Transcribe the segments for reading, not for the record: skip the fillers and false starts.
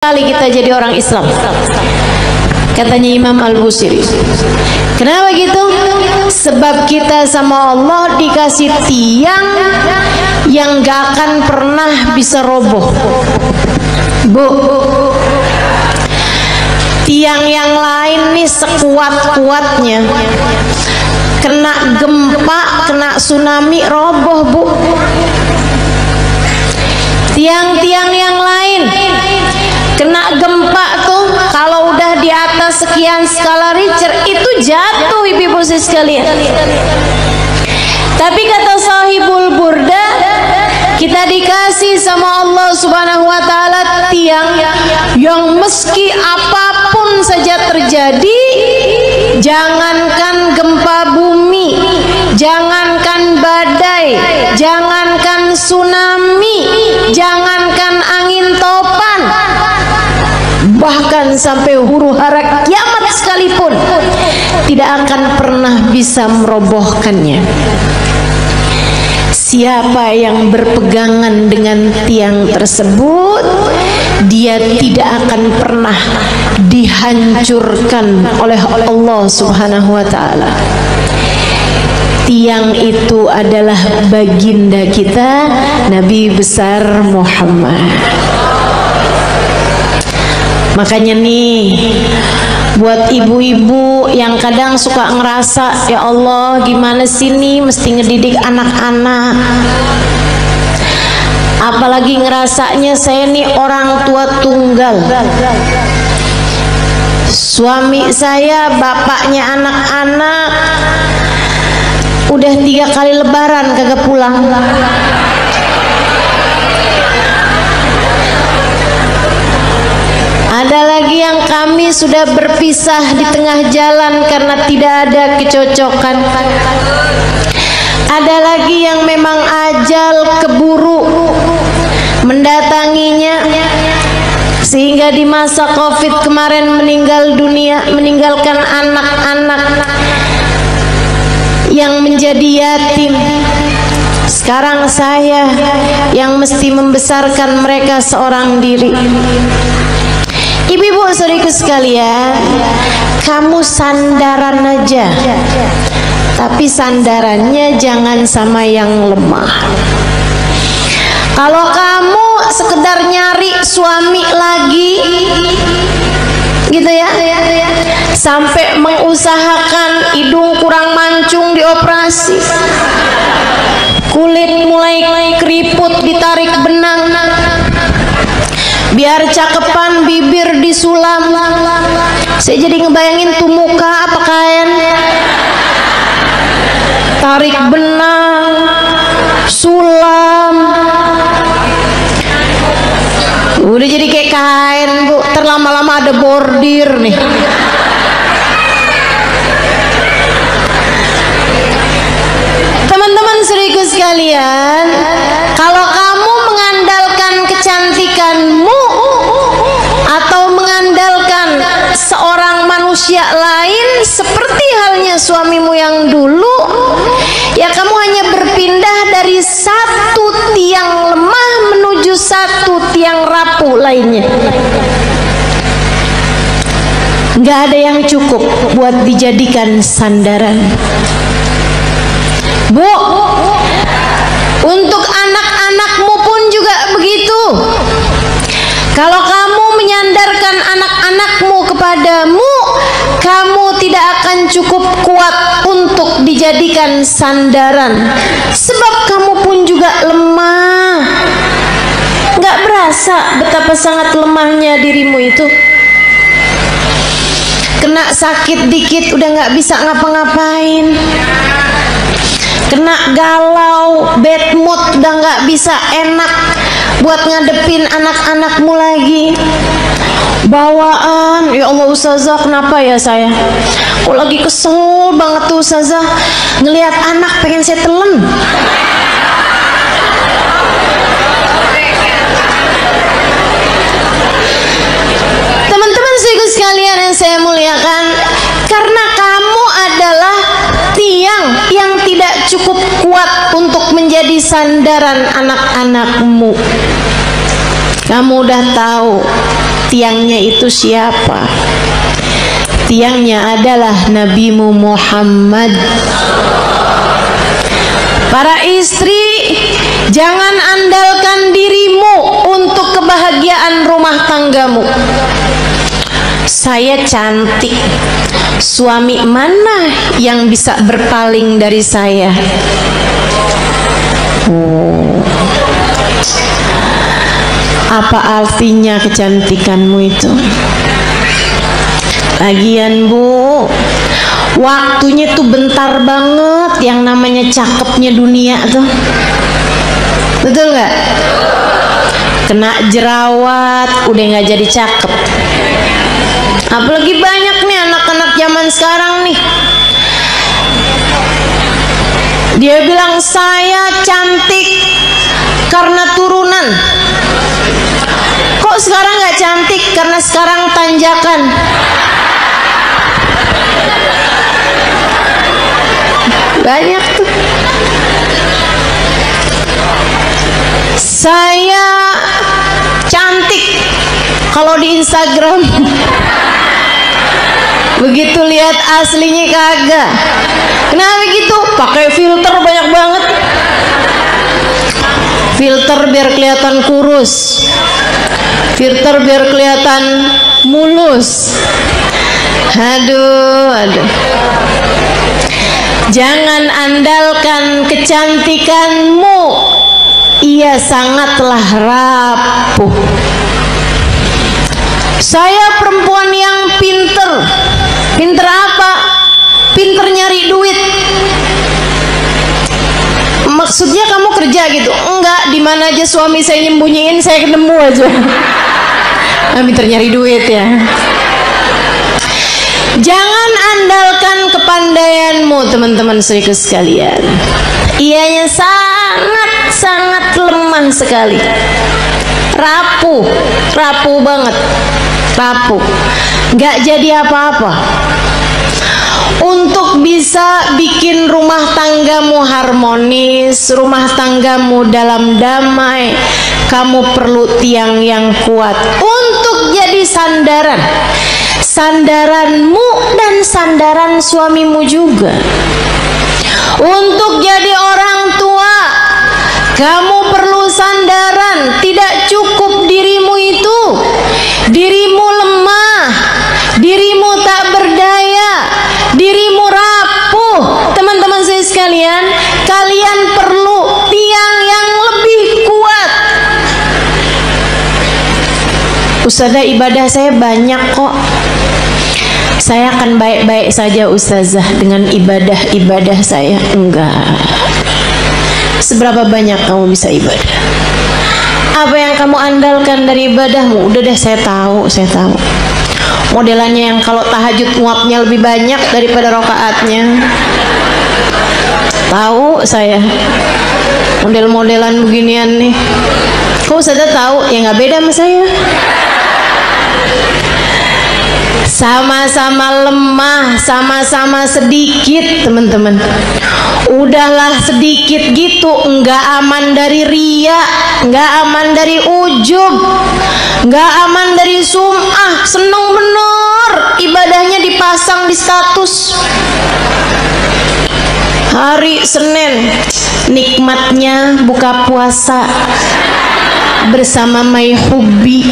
kali kita jadi orang Islam, katanya Imam Al-Busiri. Kenapa gitu? Sebab kita sama Allah dikasih tiang yang gak akan pernah bisa roboh. Bu, tiang yang lain nih sekuat-kuatnya, kena gempa, kena tsunami, roboh, Bu. Tiang-tiang yang lain kena gempa tuh, kalau udah di atas sekian skala Richter itu jatuh, ibu-ibu sekalian. Tapi kata Sahibul Burda, kita dikasih sama Allah Subhanahu wa taala tiang yang meski apapun saja terjadi, jangankan gempa bumi, jangankan badai, jangankan tsunami, jangankan angin topan, bahkan sampai huru hara kiamat sekalipun tidak akan pernah bisa merobohkannya. Siapa yang berpegangan dengan tiang tersebut, dia tidak akan pernah dihancurkan oleh Allah Subhanahu wa taala. Tiang itu adalah baginda kita, Nabi besar Muhammad. Makanya nih, buat ibu-ibu yang kadang suka ngerasa, ya Allah gimana sih nih mesti ngedidik anak-anak, apalagi ngerasanya saya nih orang tua tunggal, suami saya bapaknya anak-anak udah 3 kali lebaran kagak pulang. Ada lagi yang kami sudah berpisah di tengah jalan karena tidak ada kecocokan. Ada lagi yang memang ajal keburu mendatanginya, sehingga di masa Covid kemarin meninggal dunia, meninggalkan anak-anak yang menjadi yatim. Sekarang saya yang mesti membesarkan mereka seorang diri. Ibu-ibu saudariku sekalian, kamu sandaran aja, tapi sandarannya jangan sama yang lemah. Kalau kamu sekedar nyari suami lagi gitu ya, sampai mengusahakan hidung kurang mancung dioperasi, kulit mulai keriput ditarik benang, biar cakepan bibir disulam. Saya jadi ngebayangin tuh muka apa kain, tarik benang, sulam, udah jadi kayak kain, Bu. Terlama-lama ada bordir nih. Teman-teman saudaraku sekalian, kalau kamu mengandalkan kecantikanmu atau mengandalkan seorang manusia lain seperti halnya suamimu yang dulu, ya kamu hanya berpindah dari satu tiang lemah menuju satu tiang rapuh lainnya. Nggak ada yang cukup buat dijadikan sandaran. Bu, untuk anak-anakmu pun juga begitu. Kalau kamu menyandarkan anak-anakmu kepadamu, kamu tidak akan cukup kuat untuk dijadikan sandaran. Sebab kamu pun juga lemah. Gak berasa betapa sangat lemahnya dirimu itu. Kena sakit dikit udah gak bisa ngapa-ngapain. Kena galau, bad mood, udah gak bisa enak buat ngadepin anak-anakmu lagi. Bawaan, ya Allah Ustazah, kenapa ya saya? Kok lagi kesel banget tuh Ustazah, ngelihat anak pengen saya telan. Teman-teman sekalian yang saya muliakan, karena kamu adalah tiang yang tidak cukup kuat untuk menjadi sandaran anak-anakmu. Kamu udah tahu tiangnya itu siapa? Tiangnya adalah Nabimu Muhammad. Para istri, jangan andalkan dirimu untuk kebahagiaan rumah tanggamu. Saya cantik, suami mana yang bisa berpaling dari saya? Apa artinya kecantikanmu itu? Lagian Bu, waktunya tuh bentar banget, yang namanya cakepnya dunia tuh. Betul nggak? Kena jerawat udah nggak jadi cakep. Apalagi banyak nih anak-anak zaman sekarang nih, dia bilang saya cantik karena turunan. Kok sekarang nggak cantik? Karena sekarang tanjakan. Banyak tuh. Saya cantik kalau di Instagram. Begitu lihat aslinya kagak. Kenapa gitu? Pakai filter banyak banget. Filter biar kelihatan kurus, filter biar kelihatan mulus. Aduh. Jangan andalkan kecantikanmu, ia sangatlah rapuh. Saya perempuan yang pinter. Pinter apa? Pinter nyari duit. Maksudnya kamu kerja gitu? Enggak, di mana aja suami saya nyembunyiin, saya ketemu aja. Pinter nyari duit ya. Jangan andalkan kepandaianmu, teman-teman saudaraku sekalian. Ianya sangat lemah sekali. Rapuh banget. Rapuh. Nggak jadi apa-apa. Untuk bisa bikin rumah tanggamu harmonis, rumah tanggamu dalam damai, kamu perlu tiang yang kuat untuk jadi sandaran. Sandaranmu dan sandaran suamimu juga. Untuk jadi orang tua, kamu perlu sandaran. Tidak cukup dirimu itu, dirimu lemah, dirimu tak berdaya, dirimu rapuh. Teman-teman saya sekalian, kalian perlu tiang yang lebih kuat. Ustazah, ibadah saya banyak kok. Saya akan baik-baik saja Ustazah dengan ibadah saya. Enggak. Seberapa banyak kamu bisa ibadah? Apa yang kamu andalkan dari ibadahmu? Udah deh, saya tahu. Modelannya yang kalau tahajud nguapnya lebih banyak daripada rokaatnya. Tahu saya. Model-modelan beginian nih. Kok Ustazah tahu? Ya nggak beda sama saya. Sama-sama lemah, sama-sama sedikit, teman-teman. Udahlah sedikit gitu, enggak aman dari riya, enggak aman dari ujub, enggak aman dari sum'ah. Seneng bener ibadahnya dipasang di status. Hari Senin nikmatnya buka puasa bersama My Hubbi.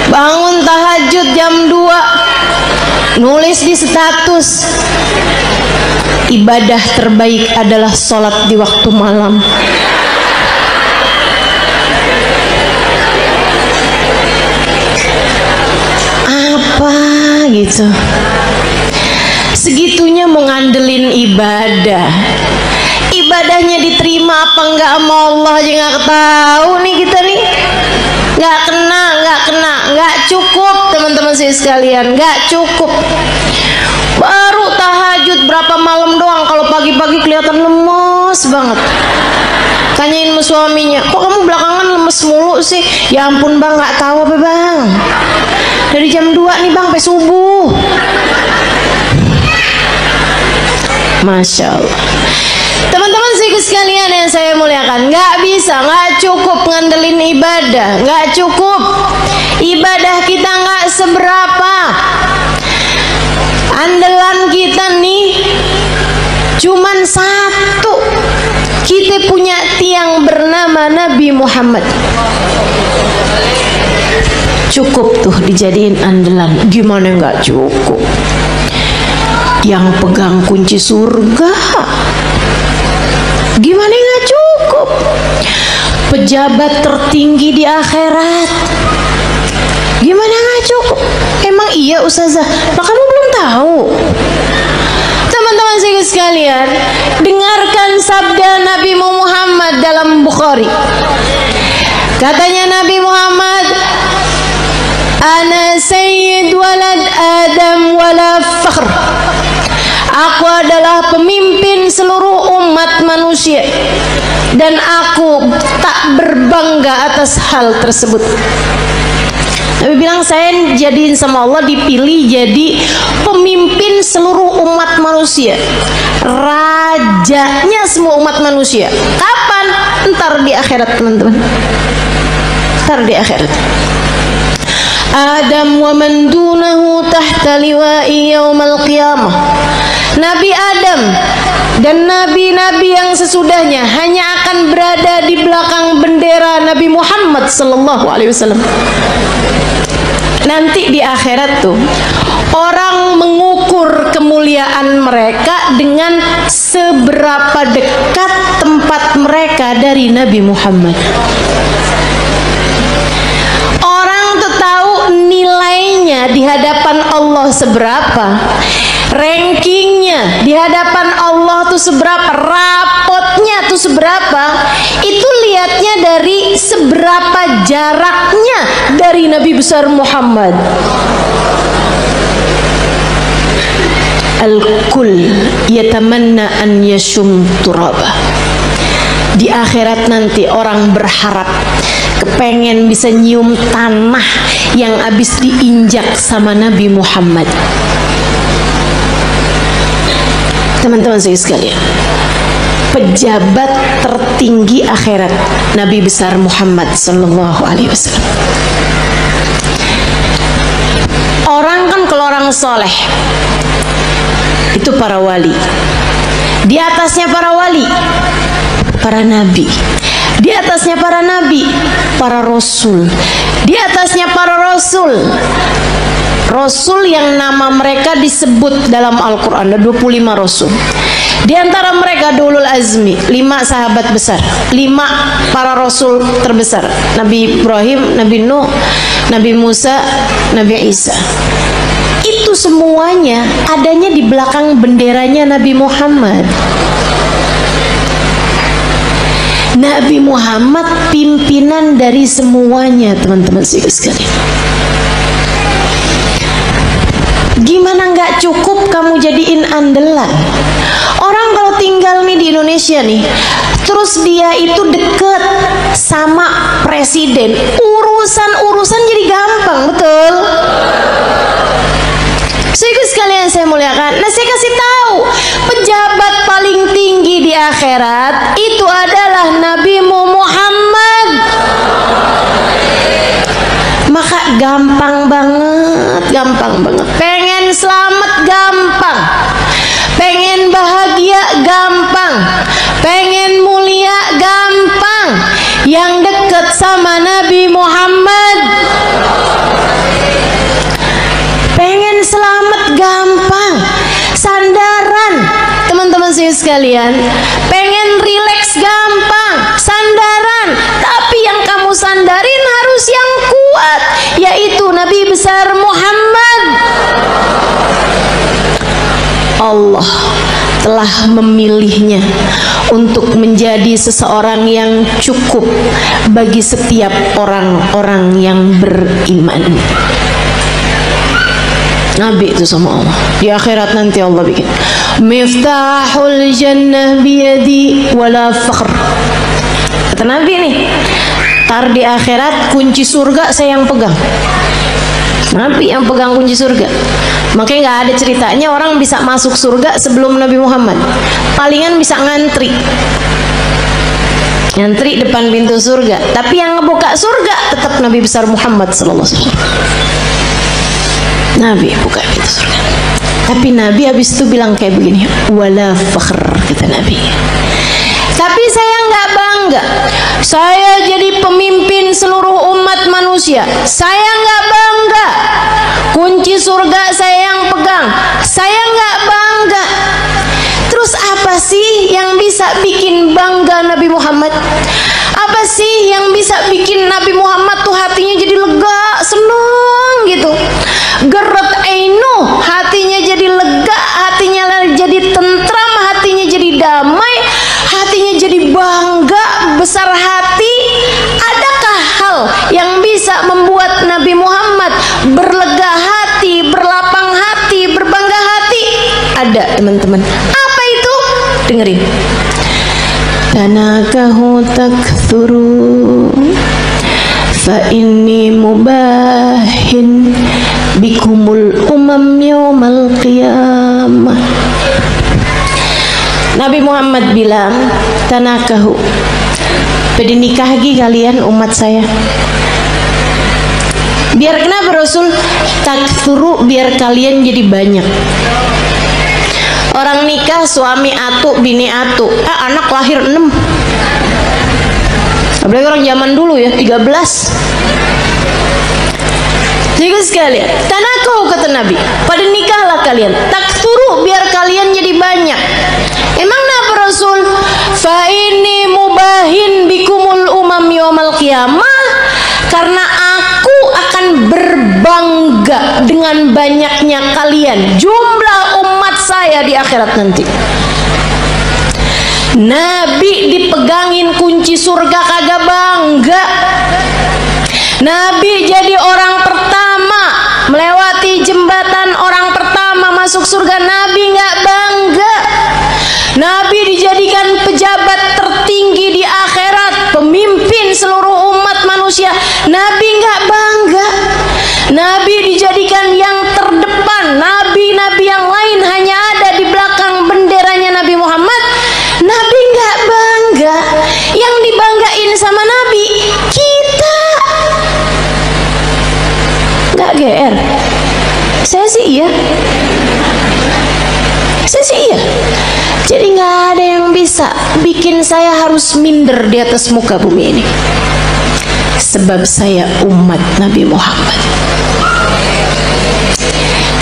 Bangun tahajud jam 2, nulis di status, ibadah terbaik adalah sholat di waktu malam. Apa gitu? Segitunya mau ngandelin ibadah. Ibadahnya diterima apa enggak sama Allah aja nggak tahu nih kita nih. Nggak cukup, teman-teman saya sekalian, nggak cukup. Baru tahajud berapa malam doang, kalau pagi-pagi kelihatan lemes banget. Tanyain sama suaminya, kok kamu belakangan lemes mulu sih? Ya ampun bang, nggak tahu apa bang. Dari jam 2 nih bang sampai subuh. Masya Allah. Teman-teman saya kan? Nggak bisa, nggak cukup ngandelin ibadah, nggak cukup. Ibadah kita nggak seberapa. Andalan kita nih cuman satu. Kita punya tiang bernama Nabi Muhammad. Cukup tuh dijadiin andalan. Gimana nggak cukup? Yang pegang kunci surga. Gimana nggak cukup? Pejabat tertinggi di akhirat. Gimana nggak cukup? Emang iya Ustazah? Nah, kamu belum tahu. Teman-teman sekalian, dengarkan sabda Nabi Muhammad dalam Bukhari. Katanya Nabi Muhammad, "Ana sayyid walad Adam wala fakhr." Aku adalah pemimpin seluruh umat manusia dan aku tak berbangga atas hal tersebut. Nabi bilang, saya jadiin sama Allah, dipilih jadi pemimpin seluruh umat manusia, rajanya semua umat manusia. Kapan? Ntar di akhirat, teman-teman. Ntar di akhirat. Adam wa man dunahu tahta liwa'i yaumal qiyamah. Nabi Adam dan nabi-nabi yang sesudahnya hanya akan berada di belakang bendera Nabi Muhammad sallallahu alaihi wasallam. Nanti di akhirat tuh orang mengukur kemuliaan mereka dengan seberapa dekat tempat mereka dari Nabi Muhammad. Orang tuh tahu nilainya di hadapan Allah seberapa, rankingnya di hadapan Allah tuh seberapa, rapotnya tuh seberapa. Itu lihatnya dari seberapa jaraknya dari Nabi besar Muhammad. Al-kull yatamanna an yashum turaba. Di akhirat nanti orang berharap, kepengen bisa nyium tanah yang habis diinjak sama Nabi Muhammad. Teman-teman saya sekalian, pejabat tertinggi akhirat Nabi besar Muhammad sallallahu alaihi wasallam. Orang kan kalau orang soleh itu para wali, di atasnya para wali para nabi, di atasnya para nabi para rasul, di atasnya para rasul, rasul yang nama mereka disebut dalam Al-Quran, ada 25 rasul. Di antara mereka ulul azmi, 5 sahabat besar, 5 para rasul terbesar, Nabi Ibrahim, Nabi Nuh, Nabi Musa, Nabi Isa. Itu semuanya adanya di belakang benderanya Nabi Muhammad. Nabi Muhammad pimpinan dari semuanya, teman-teman sekalian. Gimana nggak cukup kamu jadiin andalan? Orang kalau tinggal nih di Indonesia nih, terus dia itu deket sama presiden, urusan jadi gampang, betul? Sekalian saya muliakan. Nah, saya kasih tahu, pejabat paling tinggi di akhirat itu adalah Nabi Muhammad. Maka gampang banget, gampang banget. Pengen selamat gampang, pengen bahagia gampang, pengen mulia gampang. Yang dekat sama Nabi Muhammad. Pengen selamat gampang, sandaran, teman-teman saya sekalian. Pengen rileks gampang, sandaran. Tapi yang kamu sandarin harus yang kuat, yaitu Nabi besar Muhammad. Allah telah memilihnya untuk menjadi seseorang yang cukup bagi setiap orang-orang yang beriman. Nabi itu sama Allah. Di akhirat nanti Allah bikin Miftahul jannah biyadi wala fakhr. Kata Nabi nih, tar di akhirat kunci surga saya yang pegang. Nabi yang pegang kunci surga. Makanya nggak ada ceritanya orang bisa masuk surga sebelum Nabi Muhammad. Palingan bisa ngantri. Ngantri depan pintu surga, tapi yang ngebuka surga tetap Nabi besar Muhammad sallallahu alaihi wasallam. Nabi buka pintu surga. Tapi Nabi habis itu bilang kayak begini, wala fakhr, kata Nabi. Tapi saya nggak bangga. Saya jadi pemimpin seluruh umat manusia. Saya nggak bangga. Kunci surga saya yang pegang. Saya nggak bangga. Terus apa sih yang bisa bikin bangga Nabi Muhammad? Apa sih yang bisa bikin Nabi Muhammad tuh hatinya jadi lega, seneng gitu? Geret ainu, hatinya jadi lega, hatinya jadi tentram, hatinya jadi damai, hatinya jadi bangga, besar hati. Adakah hal yang bisa membuat Nabi Muhammad berlega hati, berlapang hati, berbangga hati? Ada, teman-teman. Apa itu? Dengerin. Tanakahu takthuru fa inni mubahin bikumul umam yaumal qiyamah. Nabi Muhammad bilang, tanakahu, pada nikah lagi kalian umat saya. Biar kenapa Rasul? Takthuru, biar kalian jadi banyak. Orang nikah suami atu, bini atu, anak lahir 6. Apalagi orang zaman dulu ya, 13. Jadi sekalian, tanakahu kata Nabi, pada nikahlah kalian. Takthuru, biar kalian jadi banyak. Emang kenapa Rasul? Fa ini mubahin bikumul umam yaumal qiyamah, karena aku akan berbangga dengan banyaknya kalian, jumlah umat saya di akhirat nanti. Nabi dipegangin kunci surga kagak bangga. Nabi jadi orang pertama melewati jembatan, orang pertama masuk surga, Nabi nggak bangga. Nabi dijadikan pejabat tertinggi di akhirat, pemimpin seluruh umat manusia, Nabi nggak bangga. Nabi dijadikan yang terdepan, nabi-nabi yang lain hanya ada di belakang benderanya Nabi Muhammad, Nabi nggak bangga. Yang dibanggain sama Nabi kita. Nggak GR. Saya sih iya. Jadi nggak ada yang bisa bikin saya harus minder di atas muka bumi ini. Sebab saya umat Nabi Muhammad.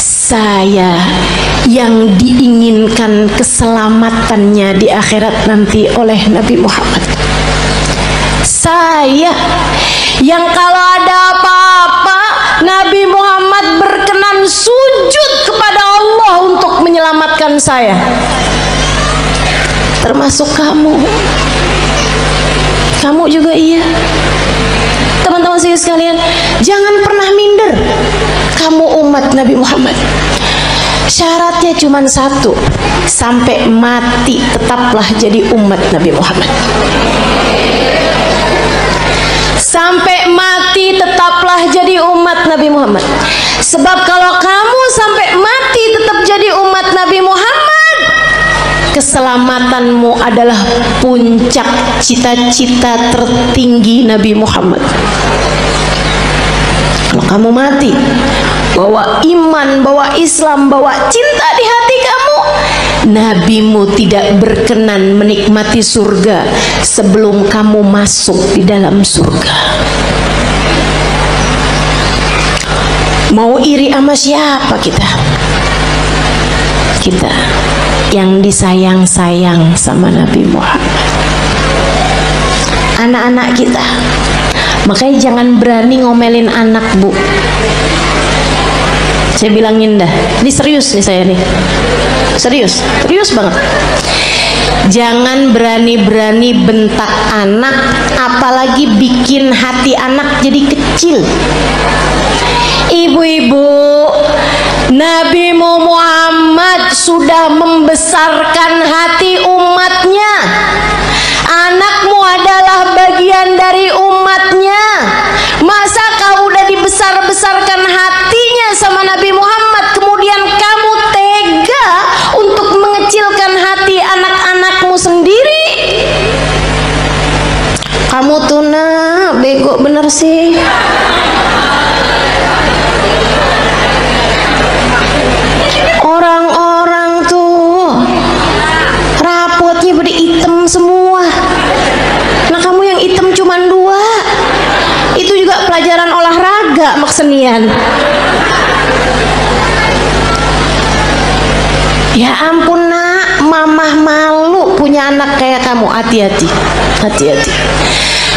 Saya yang diinginkan keselamatannya di akhirat nanti oleh Nabi Muhammad. Saya yang kalau ada apa-apa Nabi Muhammad berkenan sujud kepada Allah untuk menyelamatkan saya. Termasuk kamu. Kamu juga iya. Teman-teman sekalian, jangan pernah minder. Kamu umat Nabi Muhammad. Syaratnya cuma satu, sampai mati tetaplah jadi umat Nabi Muhammad. Sampai mati tetaplah jadi umat Nabi Muhammad. Sebab kalau kamu sampai mati tetap jadi umat Nabi Muhammad, keselamatanmu adalah puncak cita-cita tertinggi Nabi Muhammad. Kalau kamu mati bawa iman, bawa Islam, bawa cinta di hati kamu, nabimu tidak berkenan menikmati surga sebelum kamu masuk di dalam surga. Mau iri sama siapa kita? Kita yang disayang-sayang sama Nabi Muhammad. Anak-anak kita, makanya jangan berani ngomelin anak, Bu. Saya bilangin dah, ini serius nih saya nih, serius banget. Jangan berani-berani bentak anak, apalagi bikin hati anak jadi kecil. Ibu-ibu, Nabi Muhammad sudah membesarkan hati umatnya. Anakmu adalah bagian dari umatnya. Masa kau udah dibesar-besarkan hatinya sama Nabi Muhammad, kemudian kamu tega untuk mengecilkan hati anak-anakmu sendiri? Kamu tuh nak bego bener sih. Orang-orang tuh rapotnya pada hitam semua. Nah kamu yang hitam cuman 2. Itu juga pelajaran olahraga maksenian. Ya ampun nak, mamah malu punya anak kayak kamu. Hati-hati, hati-hati.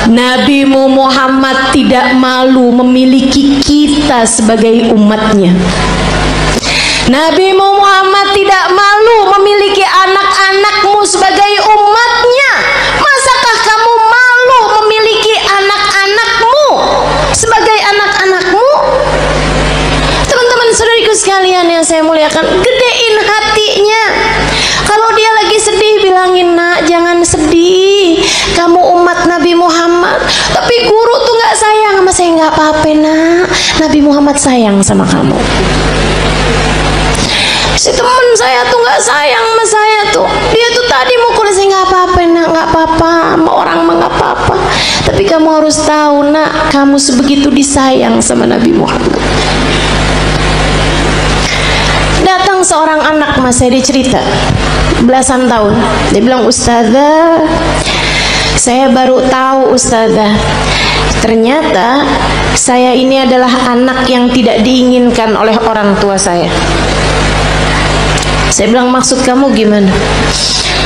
Nabi Muhammad tidak malu memiliki kita sebagai umatnya. Nabi Muhammad tidak malu memiliki anak-anakmu sebagai umatnya. Masakah kamu malu memiliki anak-anakmu sebagai anak-anakmu? Teman-teman saudariku sekalian yang saya muliakan, gedein hatinya. Kalau dia lagi sedih, bilangin, nak jangan sedih, kamu umat Nabi Muhammad. Tapi guru tuh gak sayang sama saya. Gak apa-apa nak, Nabi Muhammad sayang sama kamu. Si teman saya tuh gak sayang sama saya tuh, dia tuh tadi mukul saya. Gak apa-apa nak, gak apa-apa, sama orang mah gak apa-apa. Tapi kamu harus tahu nak, kamu sebegitu disayang sama Nabi Muhammad. Datang seorang anak mas saya, dia cerita belasan tahun. Dia bilang, ustazah, saya baru tahu ustazah, ternyata saya ini adalah anak yang tidak diinginkan oleh orang tua saya. Saya bilang, maksud kamu gimana?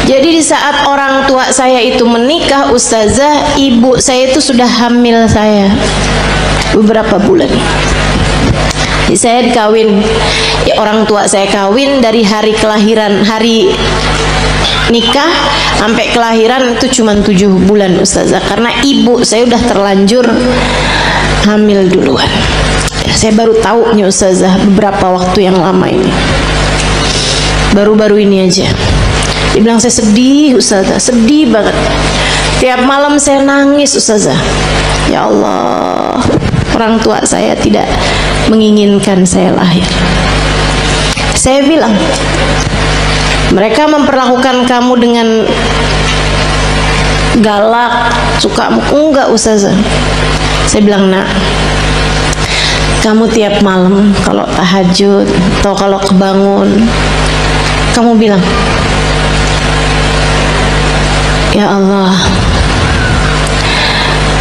Jadi di saat orang tua saya itu menikah, ustazah, ibu saya itu sudah hamil saya beberapa bulan. Jadi saya dikawin, ya orang tua saya kawin dari hari kelahiran, hari nikah sampai kelahiran itu cuma 7 bulan ustazah, karena ibu saya udah terlanjur hamil duluan. Ya, saya baru tahu nih ustazah beberapa waktu yang lama ini, baru-baru ini aja. Dia bilang, saya sedih ustazah, sedih banget. Tiap malam saya nangis ustazah. Ya Allah, orang tua saya tidak menginginkan saya lahir. Saya bilang, mereka memperlakukan kamu dengan galak, suka enggak ustazah? Saya bilang, nak, kamu tiap malam kalau tahajud atau kalau kebangun, kamu bilang, ya Allah,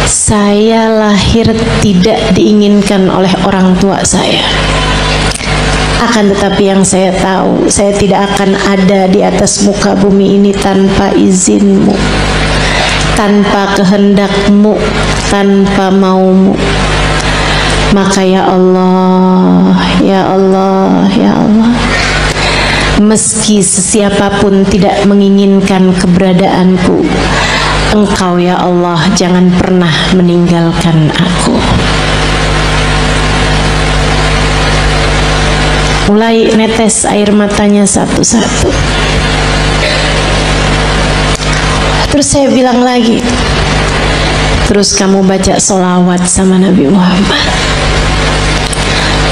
saya lahir tidak diinginkan oleh orang tua saya. Akan tetapi yang saya tahu, saya tidak akan ada di atas muka bumi ini tanpa izinmu, tanpa kehendakmu, tanpa maumu. Maka ya Allah, ya Allah, ya Allah, meski sesiapapun tidak menginginkan keberadaanku, Engkau ya Allah jangan pernah meninggalkan aku. Mulai netes air matanya satu-satu. Terus saya bilang lagi, terus kamu baca sholawat sama Nabi Muhammad.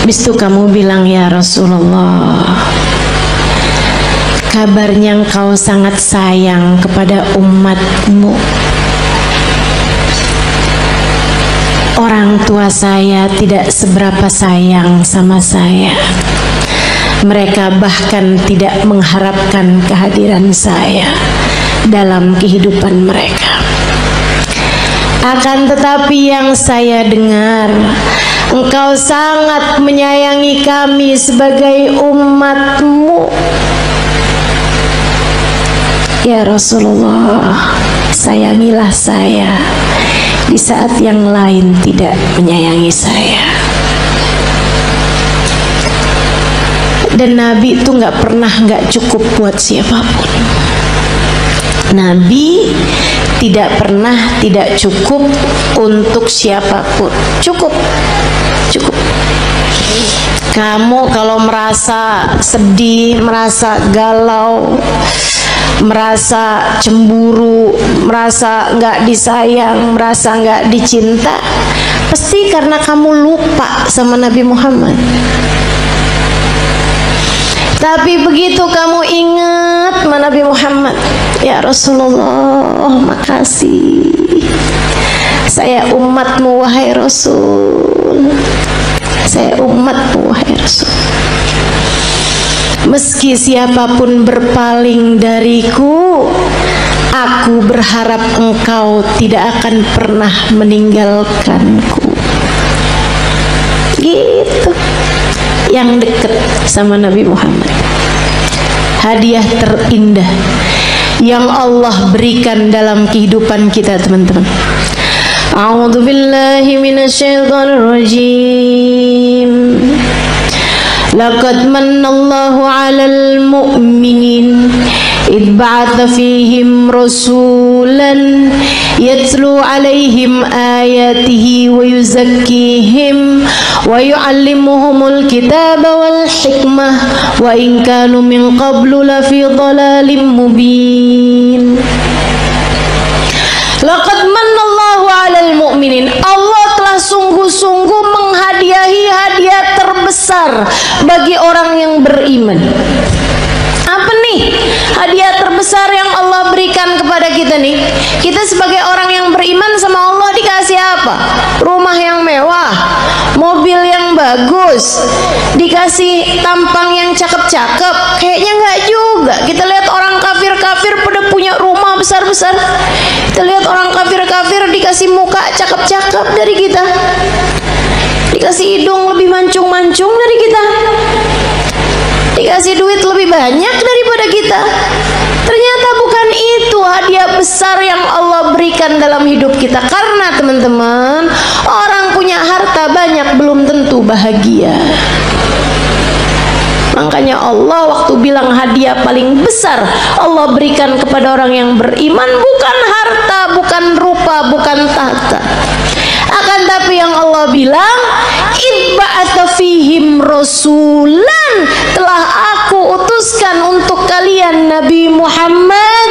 Habis itu kamu bilang, ya Rasulullah, kabarnya engkau sangat sayang kepada umatmu. Orang tua saya tidak seberapa sayang sama saya. Mereka bahkan tidak mengharapkan kehadiran saya dalam kehidupan mereka. Akan tetapi yang saya dengar, engkau sangat menyayangi kami sebagai umatmu. Ya Rasulullah, sayangilah saya di saat yang lain tidak menyayangi saya. Dan Nabi itu nggak pernah nggak cukup buat siapapun. Nabi tidak pernah tidak cukup untuk siapapun. Cukup, cukup. Kamu kalau merasa sedih, merasa galau, merasa cemburu, merasa nggak disayang, merasa nggak dicinta, pasti karena kamu lupa sama Nabi Muhammad. Tapi begitu kamu ingat sama Nabi Muhammad, ya Rasulullah, makasih. Saya umatmu wahai Rasul. Saya umatmu wahai Rasul. Meski siapapun berpaling dariku, aku berharap engkau tidak akan pernah meninggalkanku. Gitu. Yang dekat sama Nabi Muhammad. Hadiah terindah yang Allah berikan dalam kehidupan kita, teman-teman. A'udzu billahi minasyaitonir rajim. Laqad manallahu 'alal mu'minin id ba'atha fihim rasulan yatlu 'alaihim ayatihi wa yuzakkihim wa yu'allimuhumul kitaba wal hikmah wa in kanu min qablu lafi dhalalim mubin. Laqad manallahu 'alal mu'minin. Allah telah sungguh-sungguh menghadiahi hadiah terbesar bagi orang yang beriman. Apa nih hadiah terbesar yang Allah berikan kepada kita nih? Kita sebagai orang yang beriman sama Allah dikasih apa? Rumah yang mewah, mobil yang bagus, dikasih tampang yang cakep-cakep? Kayaknya enggak juga. Kita lihat orang kafir-kafir pada punya rumah besar-besar. Kita lihat orang kafir-kafir dikasih muka cakep-cakep dari kita, dikasih hidung lebih mancung-mancung dari kita, dikasih duit lebih banyak daripada kita. Ternyata bukan itu hadiah besar yang Allah berikan dalam hidup kita. Karena teman-teman, orang punya harta banyak belum tentu bahagia. Makanya Allah waktu bilang hadiah paling besar Allah berikan kepada orang yang beriman bukan harta, bukan rupa, bukan tahta. Akan tapi yang Allah bilang, ibba'atha fihim rasulan, telah aku utuskan untuk kalian Nabi Muhammad.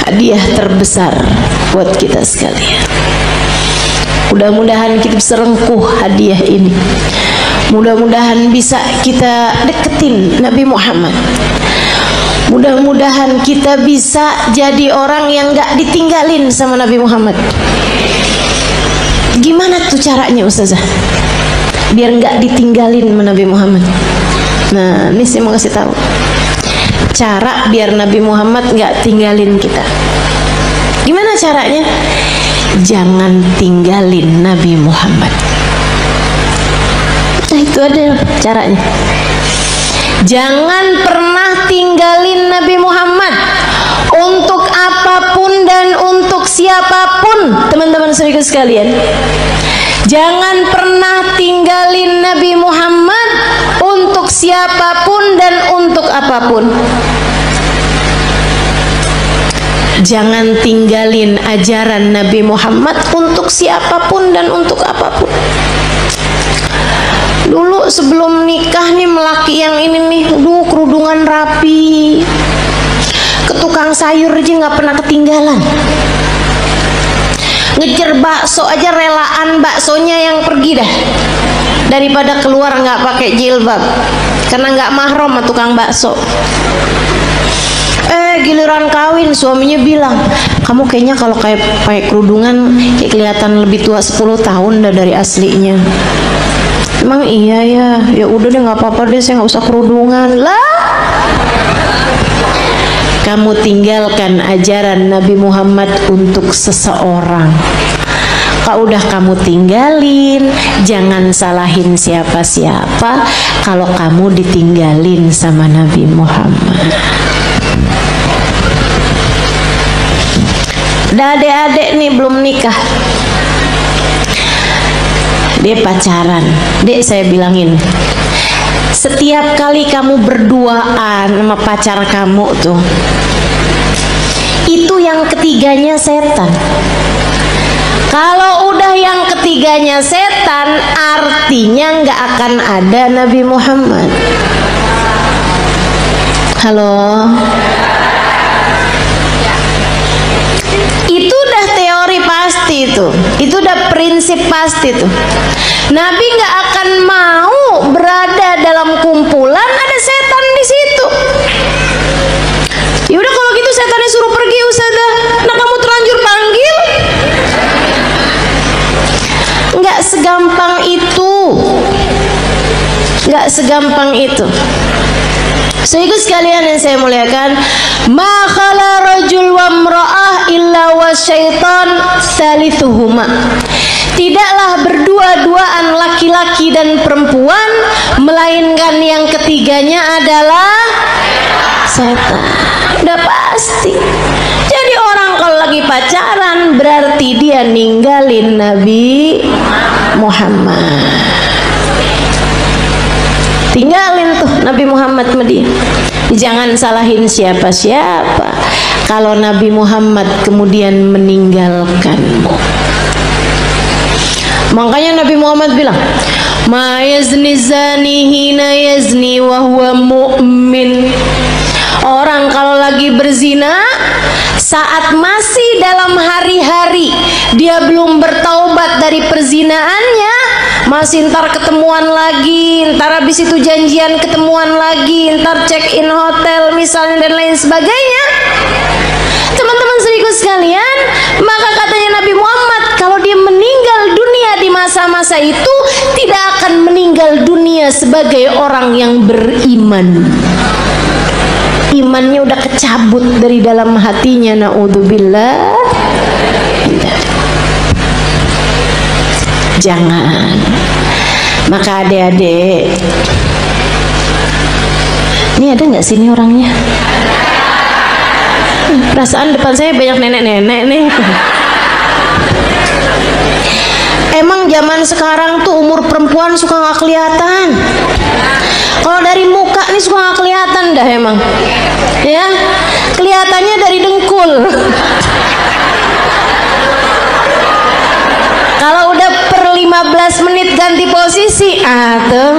Hadiah terbesar buat kita sekalian. Mudah-mudahan kita bisa rengkuh hadiah ini. Mudah-mudahan bisa kita deketin Nabi Muhammad. Mudah-mudahan kita bisa jadi orang yang gak ditinggalin sama Nabi Muhammad. Gimana tuh caranya Ustazah biar gak ditinggalin sama Nabi Muhammad? Nah, ini saya mau kasih tahu cara biar Nabi Muhammad gak tinggalin kita. Gimana caranya? Jangan tinggalin Nabi Muhammad. Nah, itu ada caranya. Jangan pernah tinggalin Nabi Muhammad untuk apapun dan untuk siapapun, teman-teman saudara sekalian. Jangan pernah tinggalin Nabi Muhammad untuk siapapun dan untuk apapun. Jangan tinggalin ajaran Nabi Muhammad untuk siapapun dan untuk apapun. Dulu sebelum nikah nih melaki yang ini nih, kerudungan rapi, ke tukang sayur aja nggak pernah ketinggalan. Ngejar bakso aja relaan baksonya yang pergi dah, daripada keluar nggak pakai jilbab, karena nggak mahram sama tukang bakso. Giliran kawin suaminya bilang, kamu kayaknya kalau kayak pakai kerudungan kayak kelihatan lebih tua 10 tahun dah dari aslinya. Emang iya ya, ya udah deh nggak apa-apa deh, saya nggak usah kerudungan lah. Kamu tinggalkan ajaran Nabi Muhammad untuk seseorang. Kalau udah kamu tinggalin, jangan salahin siapa-siapa kalau kamu ditinggalin sama Nabi Muhammad. Udah adik-adik nih belum nikah, dia pacaran, dek saya bilangin, setiap kali kamu berduaan sama pacar kamu tuh, itu yang ketiganya setan. Kalau udah yang ketiganya setan, artinya nggak akan ada Nabi Muhammad. Halo, itu udah teori pasti itu udah prinsip pasti tuh. Nabi nggak akan mau berada dalam kumpulan ada setan di situ. Ya udah kalau gitu setannya suruh pergi Ustazah. Nah kamu terlanjur nggak segampang itu. Sehingga sekalian yang saya muliakan, ma khala rajul wa imra'ah illa wa syaitan thalithuhuma. Tidaklah berdua-duaan laki-laki dan perempuan, melainkan yang ketiganya adalah setan. Udah pasti. Jadi orang kalau lagi pacaran berarti dia ninggalin Nabi Muhammad. Tinggalin tuh Nabi Muhammad Madinah. Jangan salahin siapa-siapa kalau Nabi Muhammad kemudian meninggalkanmu. Makanya Nabi Muhammad bilang, ma yazni zani hina yazni wa huwa mu'min. Orang kalau lagi berzina saat masih dalam hari-hari dia belum bertaubat dari perzinaannya, masih ntar ketemuan lagi, ntar habis itu janjian ketemuan lagi, ntar check in hotel misalnya dan lain sebagainya. Teman-teman seriku sekalian, maka katanya Nabi Muhammad, kalau dia meninggal dunia di masa-masa itu tidak akan meninggal dunia sebagai orang yang beriman. Imannya udah kecabut dari dalam hatinya, naudzubillah. Jangan. Maka adik-adik, ini ada nggak sini orangnya? Perasaan depan saya banyak nenek-nenek nih. Emang zaman sekarang tuh umur perempuan suka nggak kelihatan. Kalau dari muka nih suka nggak kelihatan dah emang. Ya, kelihatannya dari dengkul. Kalau udah per 15 menit ganti posisi, tuh.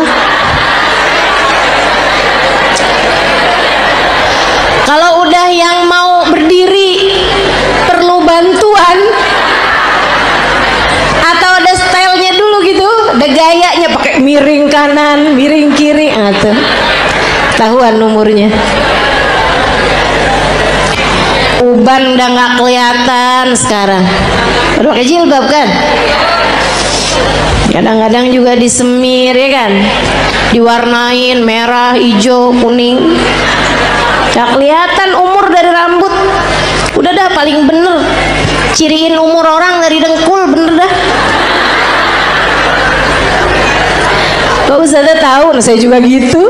Kalau udah yang mau berdiri perlu bantuan atau ada stylenya dulu gitu, ada gayanya pakai miring kanan, miring kiri, tuh. Tahuan umurnya. Uban udah nggak kelihatan sekarang. Udah pakai jilbab kan? Kadang-kadang juga disemir ya kan, diwarnain merah, hijau, kuning. Gak kelihatan umur dari rambut. Udah dah paling bener ciriin umur orang dari dengkul, bener dah. Kok Ustazah tahu? Nah, saya juga gitu.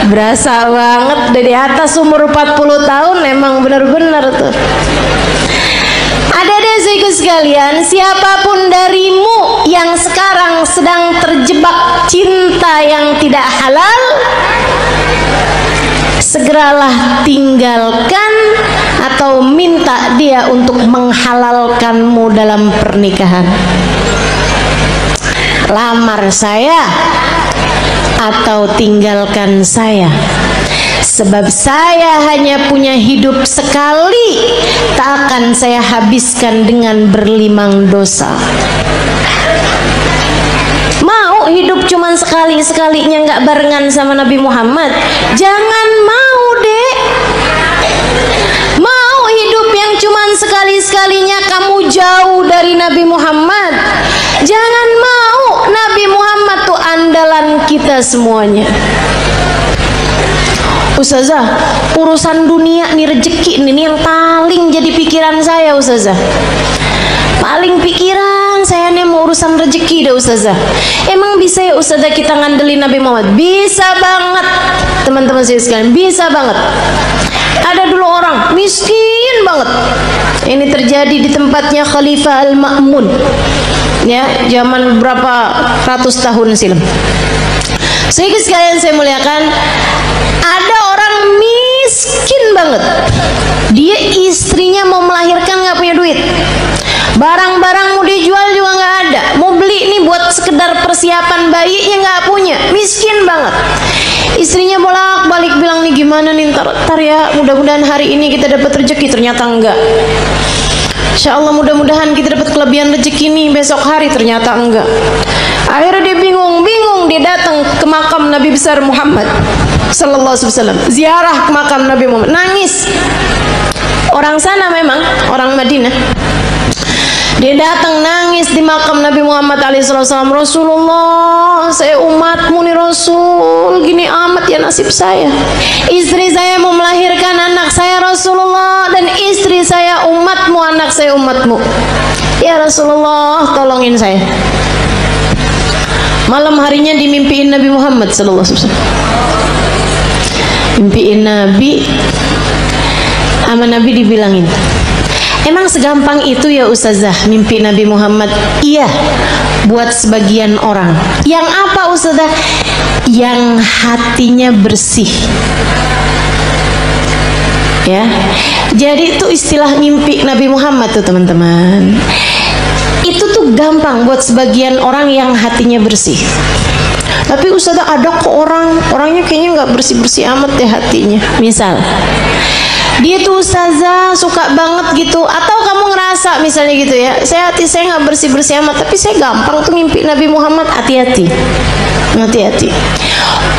Berasa banget dari atas umur 40 tahun, emang bener-bener tuh. Adik-adik saudaraku sekalian, siapapun darimu yang sekarang sedang terjebak cinta yang tidak halal, segeralah tinggalkan atau minta dia untuk menghalalkanmu dalam pernikahan. Lamar saya atau tinggalkan saya, sebab saya hanya punya hidup sekali, tak akan saya habiskan dengan berlimang dosa. Mau hidup cuman sekali-sekalinya nggak barengan sama Nabi Muhammad? Jangan mau dek. Mau hidup yang cuman sekali-sekalinya kamu jauh dari Nabi Muhammad? Jangan mau. Nabi Muhammad tuh andalan kita semuanya. Ustazah, urusan dunia nih, rezeki ini yang paling jadi pikiran saya Ustazah. Paling pikiran saya nih mau urusan rezeki dah Ustazah. Emang bisa ya Ustazah kita ngandelin Nabi Muhammad? Bisa banget teman-teman saya sekalian, bisa banget. Ada dulu orang miskin banget. Ini terjadi di tempatnya Khalifah Al-Ma'mun, ya, zaman berapa ratus tahun silam. Sehingga sekalian saya muliakan, ada orang miskin banget. Dia istrinya mau melahirkan nggak punya duit. Barang-barang mau dijual juga nggak ada. Mau beli nih buat sekedar persiapan bayinya nggak punya. Miskin banget. Istrinya bolak-balik bilang nih gimana nih ntar ya, mudah-mudahan hari ini kita dapat rezeki. Ternyata enggak. Insya Allah mudah-mudahan kita dapat kelebihan rezeki nih besok hari. Ternyata enggak. Akhirnya dia bingung, dia datang ke makam Nabi besar Muhammad Sallallahu Alaihi Wasallam, ziarah ke makam Nabi Muhammad, nangis. Orang sana memang, orang Madinah. Dia datang nangis di makam Nabi Muhammad SAW. Rasulullah, saya umatmu nih Rasul, gini amat ya nasib saya. Istri saya mau melahirkan anak saya Rasulullah, dan istri saya umatmu, anak saya umatmu. Ya Rasulullah, tolongin saya. Malam harinya dimimpiin Nabi Muhammad SAW. Mimpiin Nabi, sama Nabi dibilangin, emang segampang itu ya Ustazah mimpi Nabi Muhammad? Iya, buat sebagian orang. Yang apa Ustazah? Yang hatinya bersih. Ya, jadi itu istilah mimpi Nabi Muhammad tuh teman-teman. Itu tuh gampang buat sebagian orang yang hatinya bersih. Tapi Ustazah ada kok orangnya kayaknya nggak bersih-bersih amat deh hatinya. Misal dia tuh Ustazah suka banget gitu, atau kamu ngerasa misalnya gitu ya, hati saya nggak bersih-bersih amat, tapi saya gampang tuh ngimpi Nabi Muhammad. Hati-hati.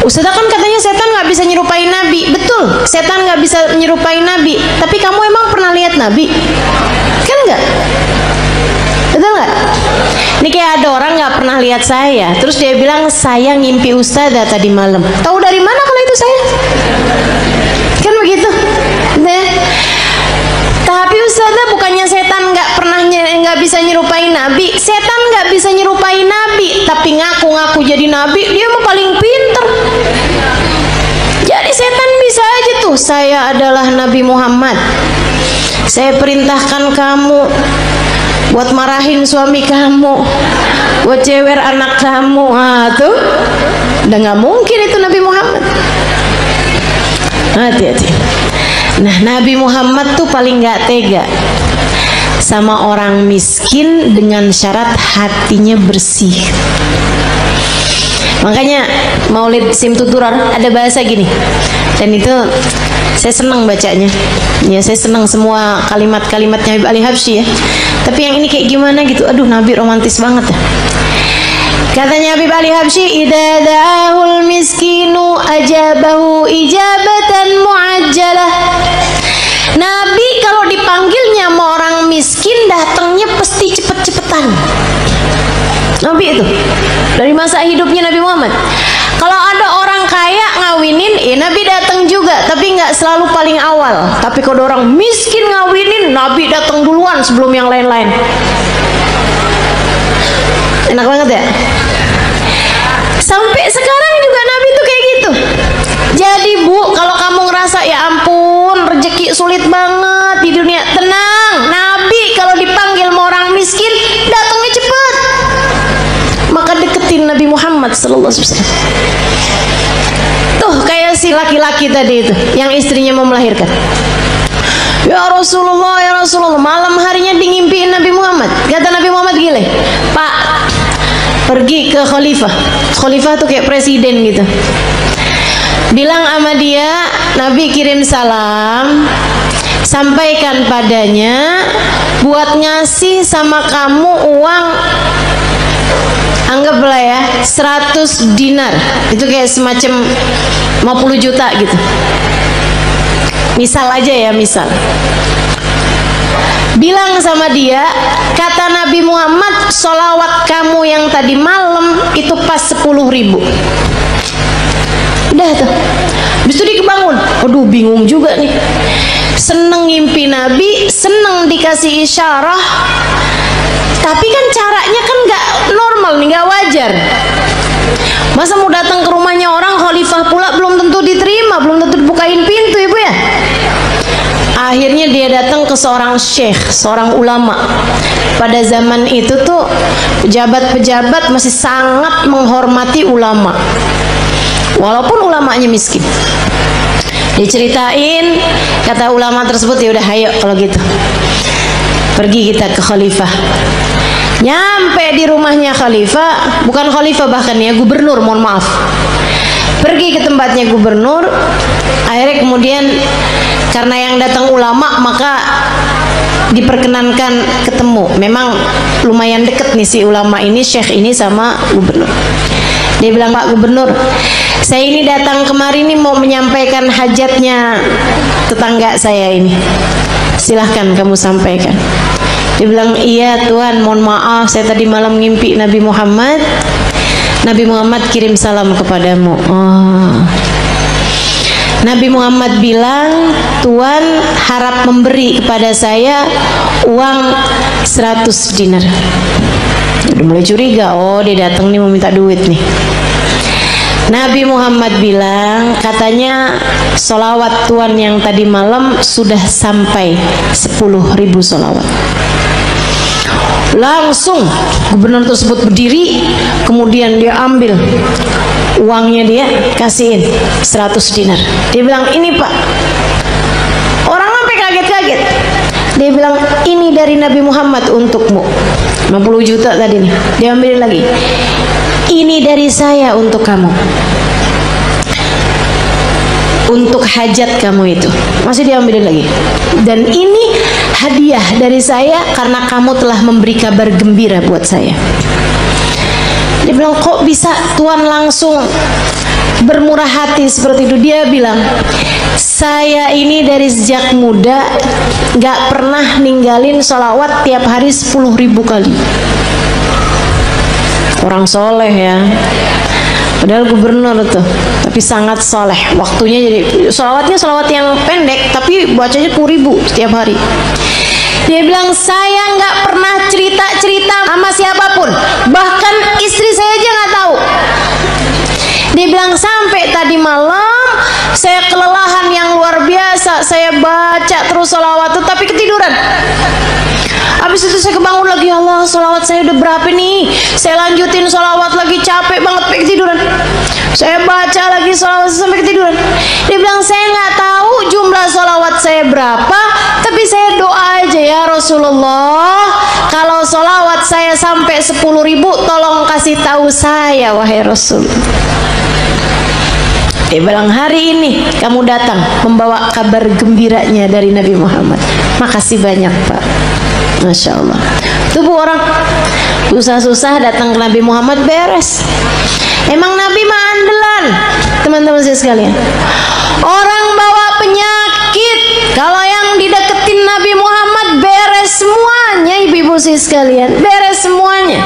Ustazah kan katanya setan nggak bisa nyerupai Nabi. Betul, setan nggak bisa nyerupai Nabi. Tapi kamu emang pernah lihat Nabi? Kan nggak? Betul nggak? Ini kayak ada orang nggak pernah lihat saya, terus dia bilang saya ngimpi Ustazah tadi malam. Tahu dari mana kalau itu saya? Kan begitu. Nah, tapi Ustazah bukannya setan nggak bisa nyerupai Nabi. Setan nggak bisa nyerupai Nabi, tapi ngaku-ngaku jadi Nabi, dia mah paling pinter. Jadi setan bisa aja tuh, saya adalah Nabi Muhammad, saya perintahkan kamu buat marahin suami kamu, buat cewer anak kamu. Tuh udah nggak mungkin itu Nabi Muhammad. Hati-hati. Nah, Nabi Muhammad tuh paling nggak tega sama orang miskin dengan syarat hatinya bersih. Makanya Maulid Simtuturar ada bahasa gini, dan itu saya senang bacanya. Ya, saya senang semua kalimat-kalimatnya Habib Ali Habsyi ya. Tapi yang ini kayak gimana gitu, aduh Nabi romantis banget ya. Katanya Habib Ali Habsyi, idza da'ahul miskinu ajabahu ijabatan muajjalah. Nabi kalau dipanggilnya sama orang miskin datangnya pasti cepet-cepetan. Nabi itu dari masa hidupnya Nabi Muhammad. Kalau ada orang kaya ngawinin, Nabi datang juga, tapi nggak selalu paling awal. Tapi kalau orang miskin ngawinin, Nabi datang duluan sebelum yang lain-lain. Enak banget ya. Sampai sekarang juga Nabi tuh kayak gitu. Jadi Bu, kalau kamu ngerasa ya ampun rezeki sulit banget di dunia, tenang. Nabi kalau dipanggil sama orang miskin datangnya cepet. Maka deketin Nabi Muhammad sallallahu alaihi wasallam. Tuh kayak si laki-laki tadi itu yang istrinya mau melahirkan. Ya Rasulullah, malam harinya ngimpiin Nabi Muhammad. Kata Nabi Muhammad gile, Pak, pergi ke khalifah. Khalifah tuh kayak presiden gitu. Bilang sama dia, Nabi kirim salam, sampaikan padanya buat ngasih sama kamu uang, anggaplah ya 100 dinar. Itu kayak semacam 50 juta gitu. Misal aja ya, misal. Bilang sama dia, kata Nabi Muhammad, sholawat kamu yang tadi malam itu pas 10.000. Udah tuh. Habis itu dia kebangun. Aduh, bingung juga nih. Seneng ngimpi Nabi, seneng dikasih isyarah. Tapi kan caranya kan nggak normal nih, nggak wajar. Masa mau datang ke rumahnya orang khalifah pula belum tentu diterima, belum tentu dibukain pintu, Ibu ya. Akhirnya dia datang ke seorang syekh, seorang ulama. Pada zaman itu tuh pejabat-pejabat masih sangat menghormati ulama, walaupun ulamanya miskin. Diceritain, kata ulama tersebut, ya udah ayo kalau gitu pergi kita ke khalifah. Nyampe di rumahnya khalifah, bukan khalifah bahkan ya, gubernur, mohon maaf. Pergi ke tempatnya gubernur. Akhirnya kemudian karena yang datang ulama, maka diperkenankan ketemu. Memang lumayan deket nih si ulama ini, syekh ini sama gubernur. Dia bilang, Pak Gubernur, saya ini datang kemari nih mau menyampaikan hajatnya tetangga saya ini. Silahkan kamu sampaikan. Dia bilang, iya Tuhan, mohon maaf, saya tadi malam ngimpi Nabi Muhammad. Nabi Muhammad kirim salam kepadamu. Oh. Nabi Muhammad bilang, Tuhan harap memberi kepada saya uang 100 dinar. Udah mulai curiga, oh dia datang nih mau minta duit nih. Nabi Muhammad bilang, katanya solawat Tuhan yang tadi malam sudah sampai 10.000 solawat. Langsung gubernur tersebut berdiri, kemudian dia ambil uangnya, dia kasihin 100 dinar. Dia bilang, ini Pak. Orang sampai kaget-kaget. Dia bilang, ini dari Nabi Muhammad untukmu. 50 juta tadi nih. Dia ambil lagi. Ini dari saya untuk kamu, untuk hajat kamu itu. Masih diambil lagi. Dan ini hadiah dari saya karena kamu telah memberi kabar gembira buat saya. Dia bilang, kok bisa Tuhan langsung bermurah hati seperti itu? Dia bilang, saya ini dari sejak muda gak pernah ninggalin sholawat tiap hari 10.000 kali. Orang soleh ya, padahal gubernur tuh, tapi sangat soleh. Waktunya jadi sholawatnya sholawat yang pendek, tapi bacanya 10.000 setiap hari. Dia bilang, saya nggak pernah cerita-cerita sama siapapun, bahkan istri saya aja nggak tahu. Dia bilang, sampai tadi malam saya kelelahan yang luar biasa, saya baca terus sholawat tuh, tapi ketiduran. Habis itu saya kebangun lagi, Allah, sholawat saya udah berapa nih? Saya lanjutin sholawat lagi, capek banget, sampai ketiduran. Saya baca lagi sholawat sampai ketiduran. Dia bilang, saya nggak tahu jumlah sholawat saya berapa, tapi saya doa aja, ya Rasulullah, kalau sholawat saya sampai 10.000, tolong kasih tahu saya, wahai Rasul. Dia bilang, hari ini kamu datang membawa kabar gembiranya dari Nabi Muhammad. Makasih banyak Pak. Masya Allah. Tubuh orang susah-susah datang ke Nabi Muhammad beres. Emang Nabi mah andalan, teman-teman saya sekalian. Orang bawa penyakit, kalau yang dideketin Nabi Muhammad beres semuanya, ibu-ibu saya sekalian, beres semuanya.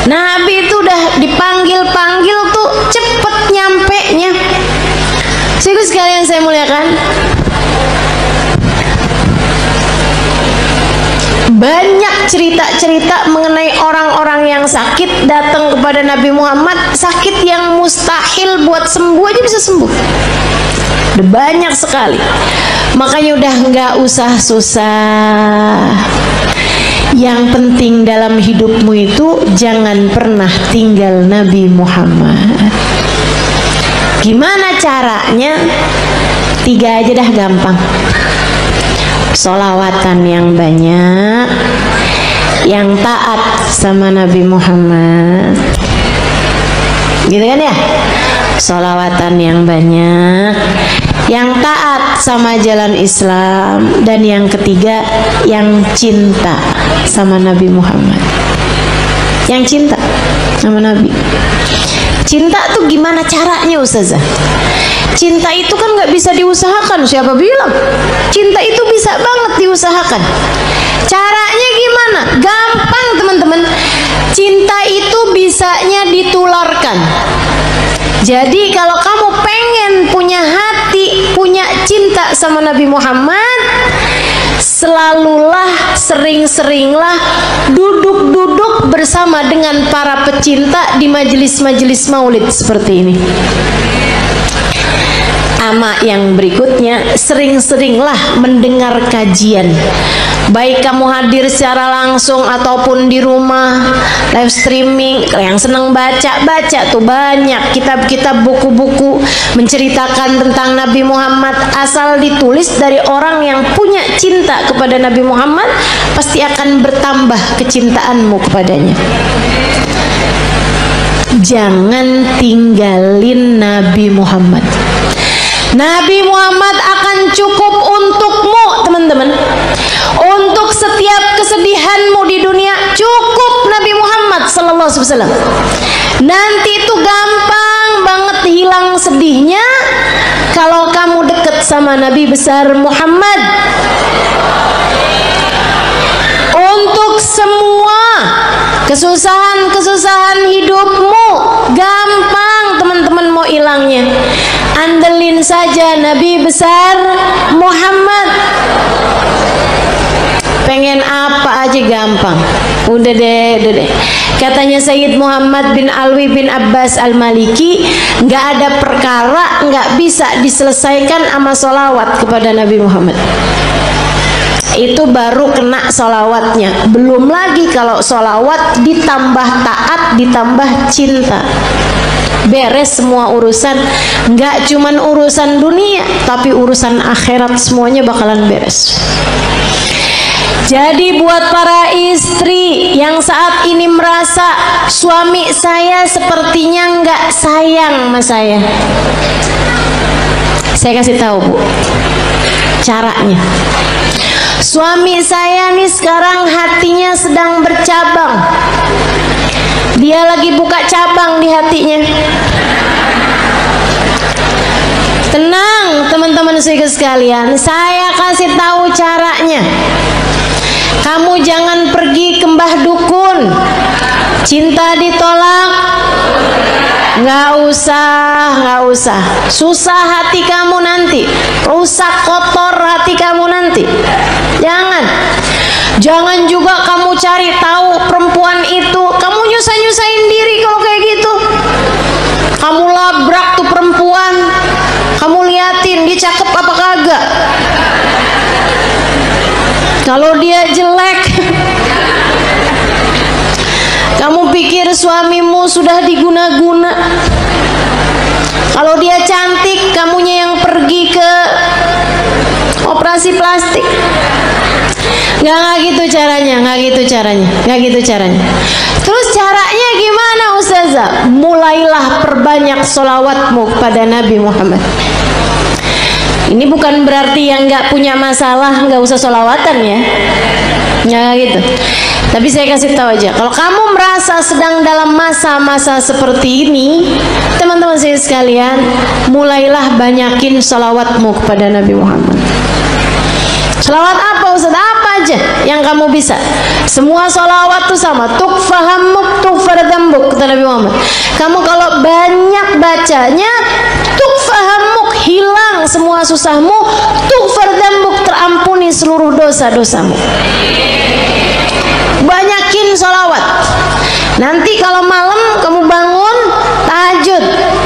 Nabi itu udah dipanggil-panggil tuh cepet nyampe-nya. Ibu sekalian saya muliakan, banyak cerita-cerita mengenai orang-orang yang sakit datang kepada Nabi Muhammad, sakit yang mustahil buat sembuh aja bisa sembuh. Udah banyak sekali. Makanya udah nggak usah susah. Yang penting dalam hidupmu itu jangan pernah tinggal Nabi Muhammad. Gimana caranya? 3 aja dah, gampang. Sholawatan yang banyak, yang taat sama Nabi Muhammad, gitu kan ya? Sholawatan yang banyak, yang taat sama jalan Islam, dan yang ketiga yang cinta sama Nabi Muhammad. Yang cinta sama Nabi. Cinta tuh gimana caranya, Ustazah? Cinta itu kan nggak bisa diusahakan. Siapa bilang? Cinta itu bisa banget diusahakan. Caranya gimana? Gampang teman-teman. Cinta itu bisanya ditularkan. Jadi kalau kamu pengen punya hati, punya cinta sama Nabi Muhammad, selalulah, sering-seringlah duduk-duduk bersama dengan para pecinta di majelis-majelis maulid seperti ini. Ama yang berikutnya, sering-seringlah mendengar kajian, baik kamu hadir secara langsung ataupun di rumah live streaming. Yang senang baca tuh banyak kitab-kitab, buku-buku menceritakan tentang Nabi Muhammad. Asal ditulis dari orang yang punya cinta kepada Nabi Muhammad, pasti akan bertambah kecintaanmu kepadanya. Jangan tinggalin Nabi Muhammad. Nabi Muhammad akan cukup untukmu, teman-teman. Untuk setiap kesedihanmu di dunia, cukup Nabi Muhammad sallallahu alaihi wasallam. Nanti itu gampang banget hilang sedihnya kalau kamu dekat sama Nabi besar Muhammad. Kesusahan hidupmu gampang teman-teman mau hilangnya. Andelin saja Nabi besar Muhammad. Pengen apa aja gampang. Udah deh. Katanya Sayyid Muhammad bin Alwi bin Abbas Al-Maliki, nggak ada perkara nggak bisa diselesaikan sama sholawat kepada Nabi Muhammad. Itu baru kena sholawatnya. Belum lagi kalau sholawat ditambah taat, ditambah cinta, beres semua urusan. Nggak cuman urusan dunia, tapi urusan akhirat semuanya bakalan beres. Jadi buat para istri yang saat ini merasa suami saya sepertinya nggak sayang sama saya kasih tahu Bu caranya. Suami saya nih sekarang hatinya sedang bercabang. Dia lagi buka cabang di hatinya. Tenang teman-teman sekalian, saya kasih tahu caranya. Kamu jangan pergi ke mbah dukun. Cinta ditolak, nggak usah. Susah hati kamu nanti, rusak kotor hati kamu nanti. Jangan juga kamu cari tahu perempuan itu. Kamu nyusahin diri kalau kayak gitu. Kamu labrak tuh perempuan, kamu liatin dia cakep apa kagak. Kalau dia jelek, kamu pikir suamimu sudah diguna-guna. Kalau dia cantik, kamunya yang pergi ke operasi plastik. Nggak gitu caranya. Terus caranya gimana Ustazah? Mulailah perbanyak sholawatmu kepada Nabi Muhammad. Ini bukan berarti yang nggak punya masalah nggak usah sholawatan ya. Ya gitu. Tapi saya kasih tahu aja, kalau kamu merasa sedang dalam masa-masa seperti ini, teman-teman saya sekalian, mulailah banyakin sholawatmu kepada Nabi Muhammad. Sholawat apa Ustaz? Apa aja yang kamu bisa. Semua sholawat tuh sama. Tukfahammuk tukfardambuk, kata Nabi Muhammad. Kamu kalau banyak bacanya, tukfahammuk, hilang semua susahmu, tukfardambuk, terampuni seluruh dosa-dosamu. Banyakin sholawat. Nanti kalau malam kamu bangun tahajud,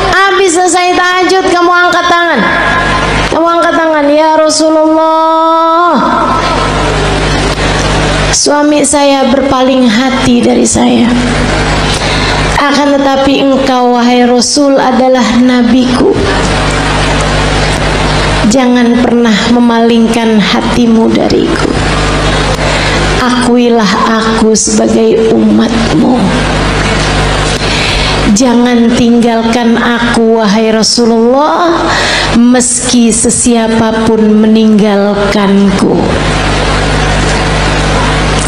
habis selesai tahajud kamu angkat tangan. Ya Rasulullah, suami saya berpaling hati dari saya. Akan tetapi engkau wahai Rasul adalah nabiku. Jangan pernah memalingkan hatimu dariku. Akuilah aku sebagai umatmu. Jangan tinggalkan aku wahai Rasulullah, meski sesiapapun meninggalkanku.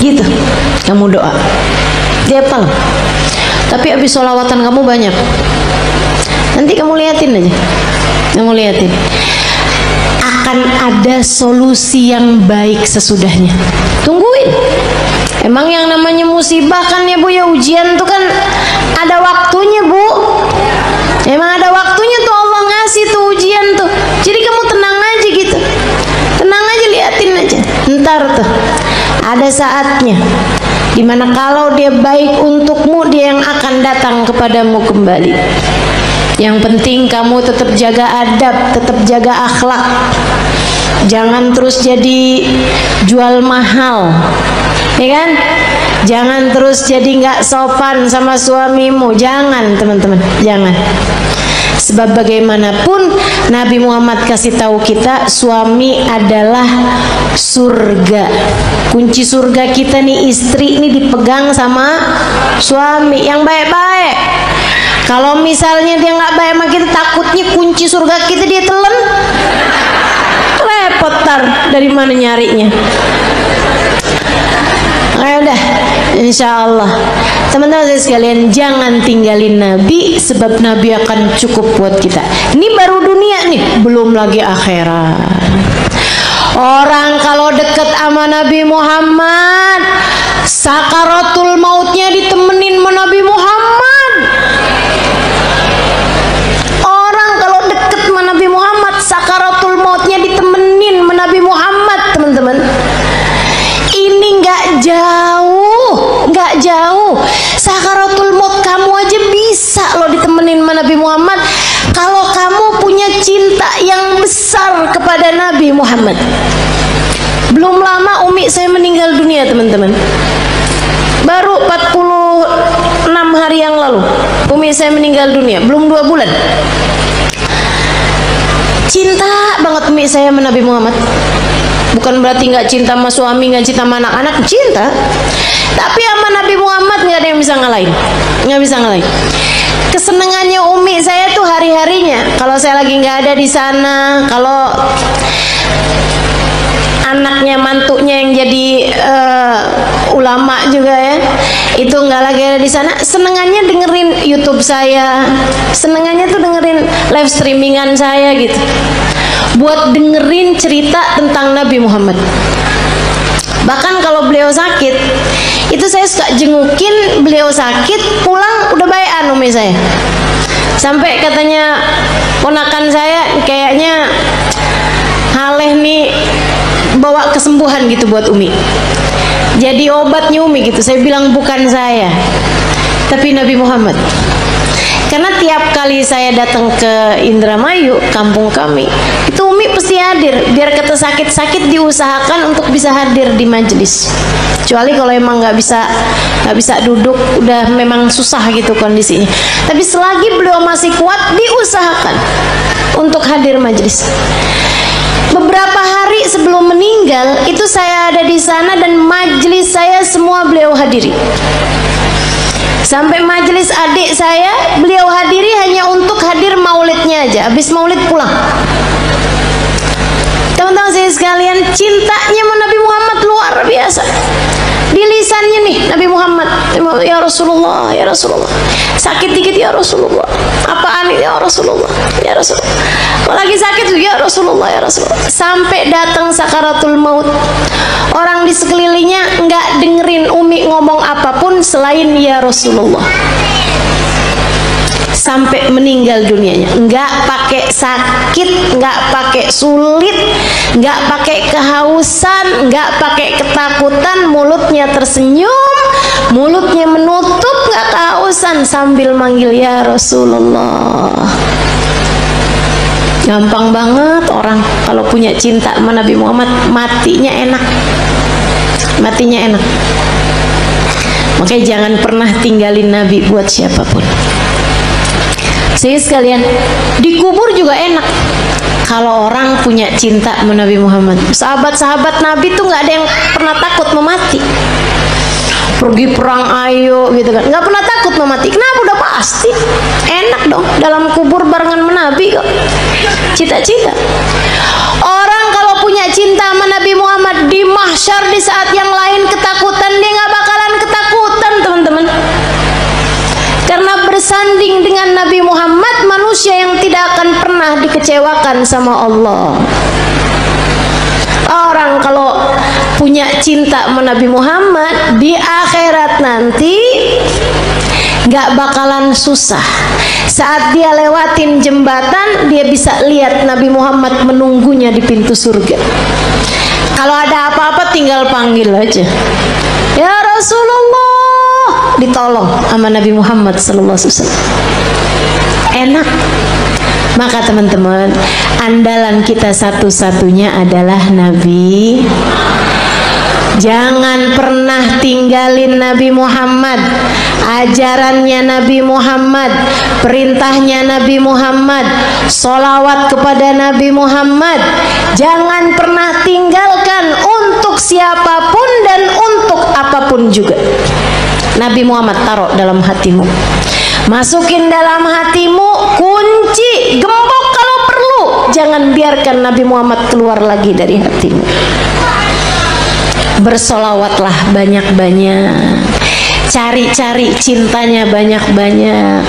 Gitu kamu doa. Dia apa? Tapi habis sholawatan kamu banyak. Nanti kamu liatin aja. Akan ada solusi yang baik sesudahnya. Tungguin. Emang yang namanya musibah kan ya Bu ya, ujian tuh kan ada waktunya Bu. Emang ada waktunya tuh Allah ngasih tuh ujian tuh. Jadi kamu tenang aja gitu. Tenang aja, liatin aja. Ntar tuh ada saatnya dimana kalau dia baik untukmu, dia yang akan datang kepadamu kembali. Yang penting kamu tetap jaga adab, tetap jaga akhlak. Jangan terus jadi jual mahal, ya kan? Jangan terus jadi nggak sopan sama suamimu. Jangan teman-teman, jangan. Sebab bagaimanapun Nabi Muhammad kasih tahu kita, suami adalah surga. Kunci surga kita nih, istri ini dipegang sama suami yang baik-baik. Kalau misalnya dia nggak baik sama kita, takutnya kunci surga kita dia telan, repot tar dari mana nyarinya. Ayo dah, insya Allah teman-teman sekalian, jangan tinggalin Nabi, sebab Nabi akan cukup buat kita. Ini baru dunia nih, belum lagi akhirat. Orang kalau deket sama Nabi Muhammad, sakaratul mautnya mautnya ditemenin sama Nabi Muhammad. Orang kalau deket sama Nabi Muhammad, sakaratul mautnya ditemenin sama Nabi Muhammad, teman-teman. Ini nggak jauh. Sakaratul maut kamu aja bisa loh ditemenin sama Nabi Muhammad kalau kamu punya cinta yang besar kepada Nabi Muhammad. Belum lama umi saya meninggal dunia, teman-teman. Baru 46 hari yang lalu umi saya meninggal dunia, belum 2 bulan. Cinta banget umi saya sama Nabi Muhammad. Bukan berarti nggak cinta sama suami, nggak cinta sama anak-anak, cinta. Tapi sama Nabi Muhammad nggak ada yang bisa ngalahin, nggak bisa ngalahin. Kesenangannya umi saya tuh hari-harinya. Kalau saya lagi nggak ada di sana, kalau anaknya mantunya yang jadi ulama juga ya, itu nggak lagi ada di sana, senengannya dengerin YouTube saya, senengannya tuh dengerin live streamingan saya gitu, buat dengerin cerita tentang Nabi Muhammad. Bahkan kalau beliau sakit, itu saya suka jengukin beliau sakit, pulang udah bayan umi saya. Sampai katanya ponakan saya, kayaknya Haleh nih bawa kesembuhan gitu buat umi, jadi obatnya umi gitu. Saya bilang bukan saya, tapi Nabi Muhammad. Karena tiap kali saya datang ke Indramayu, kampung kami, itu umi pasti hadir. Biar kata sakit-sakit diusahakan untuk bisa hadir di majelis. Kecuali kalau emang nggak bisa duduk, udah memang susah gitu kondisinya. Tapi selagi beliau masih kuat, diusahakan untuk hadir majelis. Beberapa hari sebelum meninggal itu saya ada di sana dan majelis saya semua beliau hadiri. Sampai majelis adik saya beliau hadiri hanya untuk hadir maulidnya aja. Habis maulid pulang. Teman-teman saya sekalian, cintanya sama Nabi Muhammad luar biasa. Di lisannya nih Nabi Muhammad, ya Rasulullah, ya Rasulullah. Sakit dikit ya Rasulullah. Apaan ini ya Rasulullah, ya Rasulullah. Kalau lagi sakit ya Rasulullah, ya Rasulullah. Sampai datang sakaratul maut, orang di sekelilingnya nggak dengerin umi ngomong apapun selain ya Rasulullah. Sampai meninggal dunianya, nggak pakai sakit, nggak pakai sulit, nggak pakai kehausan, nggak pakai ketakutan, mulutnya tersenyum, mulutnya menutup, nggak kehausan sambil manggil ya Rasulullah. Gampang banget orang kalau punya cinta sama Nabi Muhammad, matinya enak, matinya enak. Makanya jangan pernah tinggalin Nabi buat siapapun. Saya sekalian, dikubur juga enak kalau orang punya cinta sama Nabi Muhammad. Sahabat-sahabat Nabi tuh nggak ada yang pernah takut mau mati. Pergi perang ayo gitu kan, nggak pernah takut mau mati. Kenapa? Udah pasti enak dong dalam kubur barengan sama Nabi kok. Cita-cita. Orang kalau punya cinta sama Nabi Muhammad di mahsyar di saat yang lain ketakutan, dia nggak bakalan ketakutan, teman-teman. Karena bersanding dengan Nabi Muhammad, manusia yang tidak akan pernah dikecewakan sama Allah. Orang kalau punya cinta sama Nabi Muhammad, di akhirat nanti gak bakalan susah. Saat dia lewatin jembatan, dia bisa lihat Nabi Muhammad menunggunya di pintu surga. Kalau ada apa-apa tinggal panggil aja, ya Rasulullah, ditolong sama Nabi Muhammad SAW. Enak. Maka teman-teman, andalan kita satu-satunya adalah Nabi. Jangan pernah tinggalin Nabi Muhammad, ajarannya Nabi Muhammad, perintahnya Nabi Muhammad, sholawat kepada Nabi Muhammad. Jangan pernah tinggalkan untuk siapapun dan untuk apapun juga. Nabi Muhammad taruh dalam hatimu, masukin dalam hatimu, kunci, gembok kalau perlu. Jangan biarkan Nabi Muhammad keluar lagi dari hatimu. Bersolawatlah banyak-banyak, cari-cari cintanya banyak-banyak,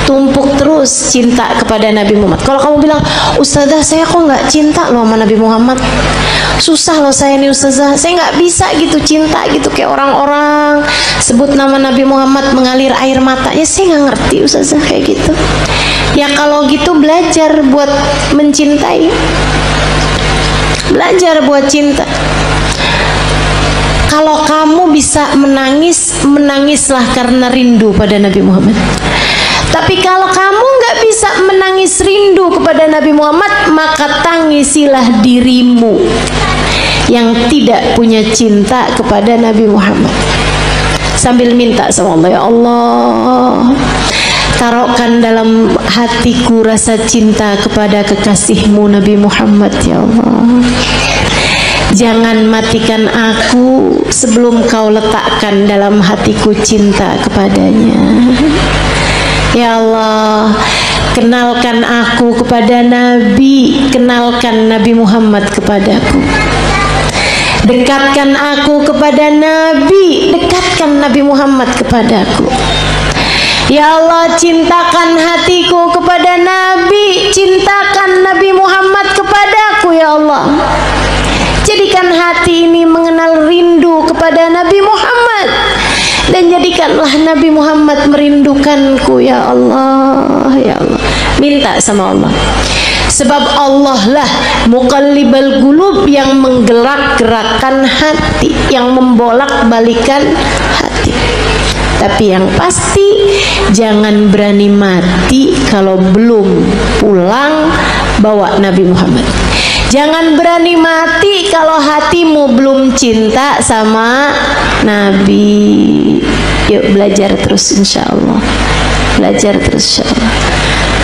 tumpuk terus cinta kepada Nabi Muhammad. Kalau kamu bilang, Ustazah saya kok nggak cinta loh sama Nabi Muhammad, susah loh saya nih Ustazah, saya nggak bisa gitu cinta gitu kayak orang-orang sebut nama Nabi Muhammad mengalir air mata, ya saya nggak ngerti Ustazah kayak gitu. Ya kalau gitu belajar buat mencintai, belajar buat cinta. Kalau kamu bisa menangis, menangislah karena rindu pada Nabi Muhammad. Tapi kalau kamu nggak bisa menangis rindu kepada Nabi Muhammad, maka tangisilah dirimu yang tidak punya cinta kepada Nabi Muhammad. Sambil minta sama Allah, ya Allah, taruhkan dalam hatiku rasa cinta kepada kekasihmu Nabi Muhammad, ya Allah. Jangan matikan aku sebelum kau letakkan dalam hatiku cinta kepadanya. Ya Allah, kenalkan aku kepada Nabi, kenalkan Nabi Muhammad kepadaku. Dekatkan aku kepada Nabi, dekatkan Nabi Muhammad kepadaku. Ya Allah, cintakan hatiku kepada Nabi, cintakan Nabi Muhammad kepadaku, ya Allah. Jadikan hati ini mengenal rindu kepada Nabi Muhammad, dan jadikanlah Nabi Muhammad merindukanku, ya Allah, ya Allah. Minta sama Allah, sebab Allah lah muqallibal qulub, yang menggerak-gerakkan hati, yang membolak-balikan hati. Tapi yang pasti jangan berani mati kalau belum pulang bawa Nabi Muhammad. Jangan berani mati kalau hatimu belum cinta sama Nabi. Yuk belajar terus insya Allah. Belajar terus insya Allah.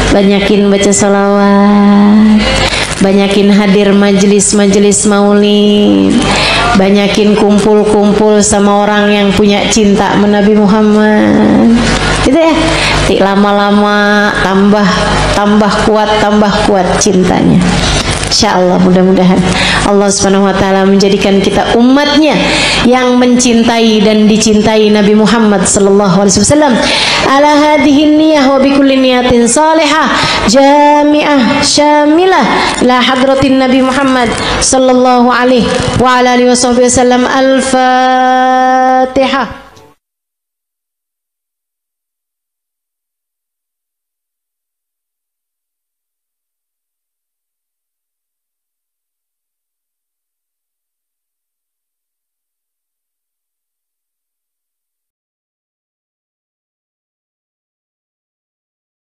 Banyakin baca salawat, banyakin hadir majelis-majelis maulid, banyakin kumpul-kumpul sama orang yang punya cinta sama Nabi Muhammad. Gitu ya. Lama-lama tambah kuat cintanya. Insyaallah, mudah-mudahan Allah Subhanahu wa taala menjadikan kita umatnya yang mencintai dan dicintai Nabi Muhammad sallallahu alaihi wasallam. Ala hadhihi niyyah wa bi kulli niyatin salihah jami'ah syamilah la hadratin Nabi Muhammad sallallahu alaihi wa ala alihi wasallam. Al-Fatihah.